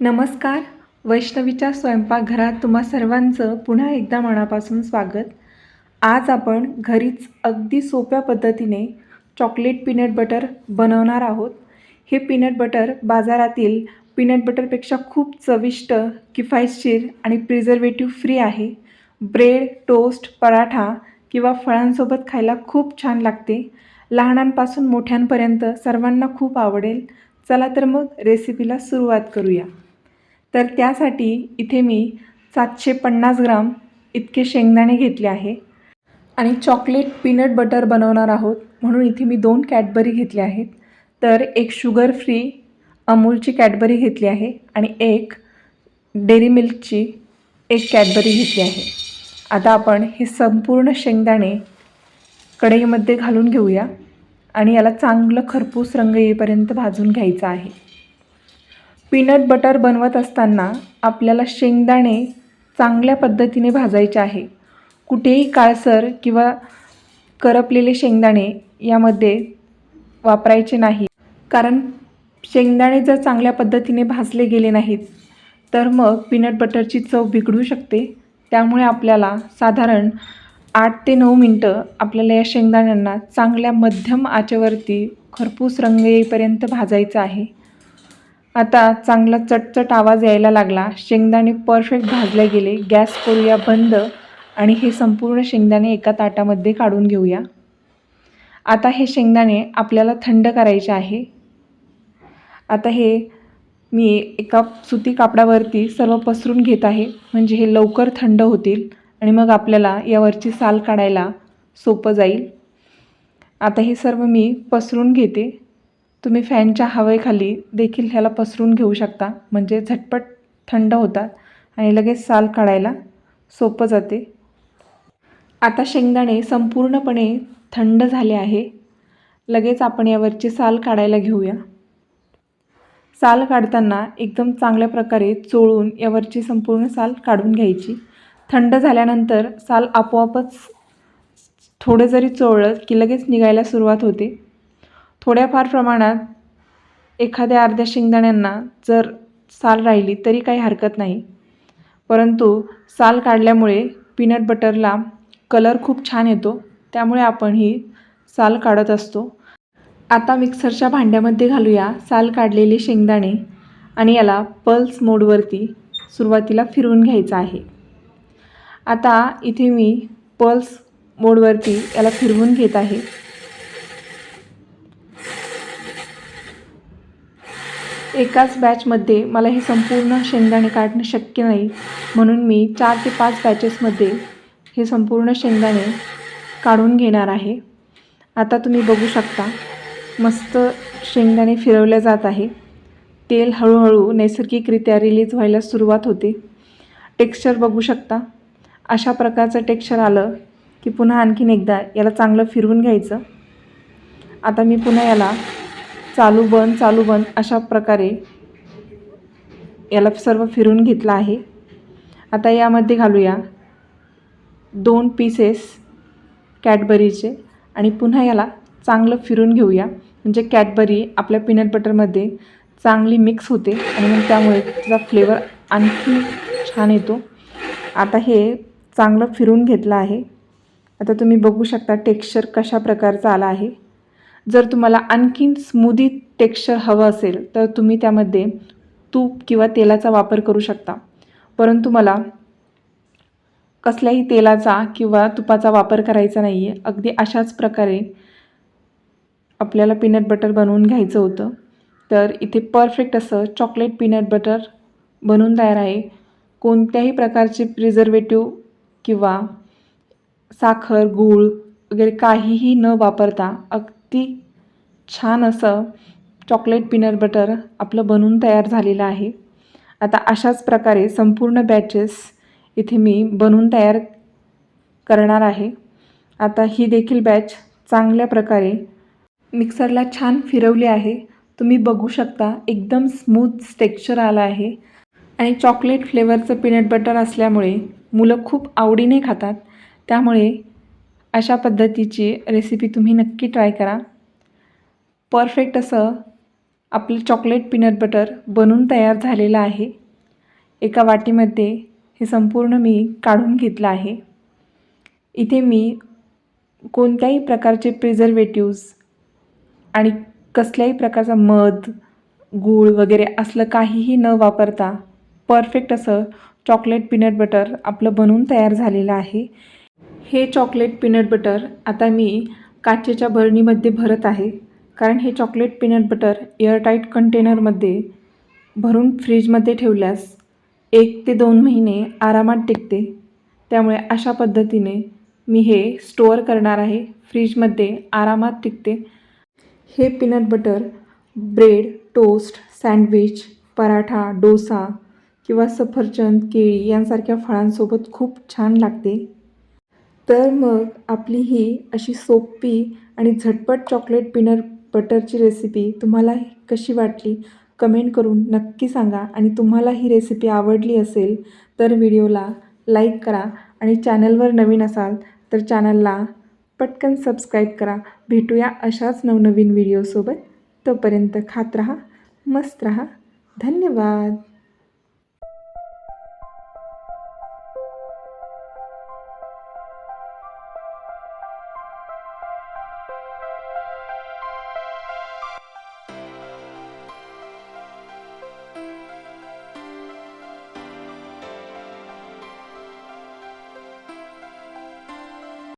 नमस्कार. वैष्णवीच्या स्वयंपाकघरात तुम्हा सर्वांचं पुन्हा एकदा मनापासून स्वागत. आज आपण घरीच अगदी सोप्या पद्धतीने चॉकलेट पीनट बटर बनवणार आहोत. हे पीनट बटर बाजारातील पीनट बटरपेक्षा खूप चविष्ट, किफायतशीर आणि प्रिझर्वेटिव्ह फ्री आहे. ब्रेड, टोस्ट, पराठा किंवा फळांसोबत खायला खूप छान लागते. लहानांपासून मोठ्यांपर्यंत सर्वांना खूप आवडेल. चला तर मग रेसिपीला सुरुवात करूया. तर त्यासाठी इथे मी 750 ग्राम इतके शेंगदाणे घेतले आहे आणि चॉकलेट पीनट बटर बनवणार आहोत म्हणून इथे मी 2 कॅडबरी घेतल्या आहेत. तर एक शुगर फ्री अमूलची कॅडबरी घेतली आहे आणि एक डेअरी मिल्कची एक कॅडबरी घेतली आहे. आता आपण हे संपूर्ण शेंगदाणे कढईमध्ये घालून घेऊया आणि याला चांगलं खरपूस रंग येईपर्यंत भाजून घ्यायचं आहे. पीनट बटर बनवत असताना आपल्याला शेंगदाणे चांगल्या पद्धतीने भाजायचे आहे. कुठेही काळसर किंवा करपलेले शेंगदाणे यामध्ये वापरायचे नाही, कारण शेंगदाणे जर चांगल्या पद्धतीने भाजले गेले नाहीत तर मग पीनट बटरची चव बिघडू शकते. त्यामुळे आपल्याला साधारण 8 ते 9 मिनटं आपल्याला या शेंगदाण्यांना चांगल्या मध्यम आचेवरती खरपूस रंग येईपर्यंत भाजायचं आहे. आता चांगला चटचट आवाज यायला लागला. शेंगदाणे परफेक्ट भाजले गेले. गॅस करूया बंद आणि हे संपूर्ण शेंगदाणे एका ताटामध्ये काढून घेऊया. आता हे शेंगदाणे आपल्याला थंड करायचे आहे. आता हे मी एका सुती कापडावरती सर्व पसरून घेत आहे, म्हणजे हे लवकर थंड होतील आणि मग आपल्याला यावरची साल काढायला सोपं जाईल. आता हे सर्व मी पसरून घेते. तुम्ही फॅनच्या हवेखाली देखील ह्याला पसरून घेऊ शकता, म्हणजे झटपट थंड होतात आणि लगेच साल काढायला सोपं जाते. आता शेंगदाणे संपूर्णपणे थंड झाले आहे. लगेच आपण यावरची साल काढायला घेऊया. साल काढताना एकदम चांगल्या प्रकारे चोळून यावरची संपूर्ण साल काढून घ्यायची. थंड झाल्यानंतर साल आपोआपच थोडं जरी चोळलं की लगेच निघायला सुरुवात होते. थोड्याफार प्रमाणात एखाद्या अर्ध्या शेंगदाण्यांना जर साल राहिली तरी काही हरकत नाही, परंतु साल काढल्यामुळे पीनट बटरला कलर खूप छान येतो, त्यामुळे आपण ही साल काढत असतो. आता मिक्सरच्या भांड्यामध्ये घालूया साल काढलेले शेंगदाणे आणि याला पल्स मोडवरती सुरुवातीला फिरवून घ्यायचं आहे. आता इथे मी पल्स मोडवरती याला फिरवून घेत आहे. एकाच बॅचमध्ये मला हे संपूर्ण शेंगदाणे काढणं शक्य नाही, म्हणून मी 4 ते 5 बॅचेसमध्ये हे संपूर्ण शेंगदाणे काढून घेणार आहे. आता तुम्ही बघू शकता मस्त शेंगदाणे फिरवले जात आहे. तेल हळूहळू नैसर्गिकरित्या रिलीज व्हायला सुरुवात होते. टेक्स्चर बघू शकता. अशा प्रकारचं टेक्स्चर आलं की पुन्हा आणखीन एकदा याला चांगलं फिरवून घ्यायचं. आता मी पुन्हा याला चालू बंद अशा प्रकारे याला सर्व फिरवून घेतलं आहे. आता यामध्ये घालूया 2 पीसेस कॅडबरीचे आणि पुन्हा याला चांगलं फिरून घेऊया, म्हणजे कॅडबरी आपल्या पीनट बटरमध्ये चांगली मिक्स होते आणि मग त्यामुळे त्याचा फ्लेवर आणखी छान येतो. आता हे चांगलं फिरून घेतलं आहे. आता तुम्ही बघू शकता टेक्स्चर कशा प्रकारचा आला आहे. जर तुम्हाला आणखीन स्मूदी टेक्स्चर हवं असेल तर तुम्ही त्यामध्ये तूप किंवा तेलाचा वापर करू शकता, परंतु मला कसल्याही तेलाचा किंवा तुपाचा वापर करायचा नाही आहे. अगदी अशाच प्रकारे आपल्याला पीनट बटर बनवून घ्यायचं होतं. तर इथे परफेक्ट असं चॉकलेट पीनट बटर बनवून तयार आहे. कोणत्याही प्रकारचे प्रिझर्वेटिव्ह किंवा साखर, गूळ वगैरे काहीही न वापरता अगदी छान असं चॉकलेट पीनट बटर आपलं बनवून तयार झालेलं आहे. आता अशाच प्रकारे संपूर्ण बॅचेस इथे मी बनवून तयार करणार आहे. आता ही देखील बॅच चांगल्या प्रकारे मिक्सरला छान फिरवली आहे. तुम्ही बघू शकता एकदम स्मूथ टेक्स्चर आलं आहे आणि चॉकलेट फ्लेवरचं पीनट बटर असल्यामुळे मुलं खूप आवडीने खातात. त्यामुळे अशा पद्धतीची रेसिपी तुम्ही नक्की ट्राय करा. परफेक्ट असं आपले चॉकलेट पीनट बटर बनून तयार झालेलं आहे. एका वाटीमध्ये हे संपूर्ण मी काढून घेतलं आहे. इथे मी कोणत्याही प्रकारचे प्रिझर्वेटिव्ज आणि कसल्याही प्रकारचा मध, गूळ वगैरे असलं काहीही न वापरता परफेक्ट असं चॉकलेट पीनट बटर आपलं बनवून तयार झालेलं आहे. हे चॉकलेट पीनट बटर आता मी काचेच्या बरणीमध्ये भरत आहे, कारण हे चॉकलेट पीनट बटर एअरटाईट कंटेनरमध्ये भरून फ्रीजमध्ये ठेवल्यास 1 ते 2 महिने आरामात टिकते. त्यामुळे अशा पद्धतीने मी हे स्टोअर करणार आहे, फ्रीजमध्ये आरामात टिकते. हे peanut butter bread, toast, sandwich, paratha, dosa किंवा सफरचंद, केळी यांसारख्या फळांसोबत खूप छान लागते. तर मग आपली ही अशी सोपी आणि झटपट चॉकलेट पीनट बटरची रेसिपी तुम्हाला कशी वाटली कमेंट करून नक्की सांगा. आणि तुम्हाला ही रेसिपी आवडली असेल तर व्हिडिओला लाईक करा आणि चॅनलवर नवीन असाल तर चॅनलला पटकन सबस्क्राईब करा. भेटूया अशाच नवनवीन व्हिडिओसोबत. तोपर्यंत खात राहा, मस्त राहा. धन्यवाद.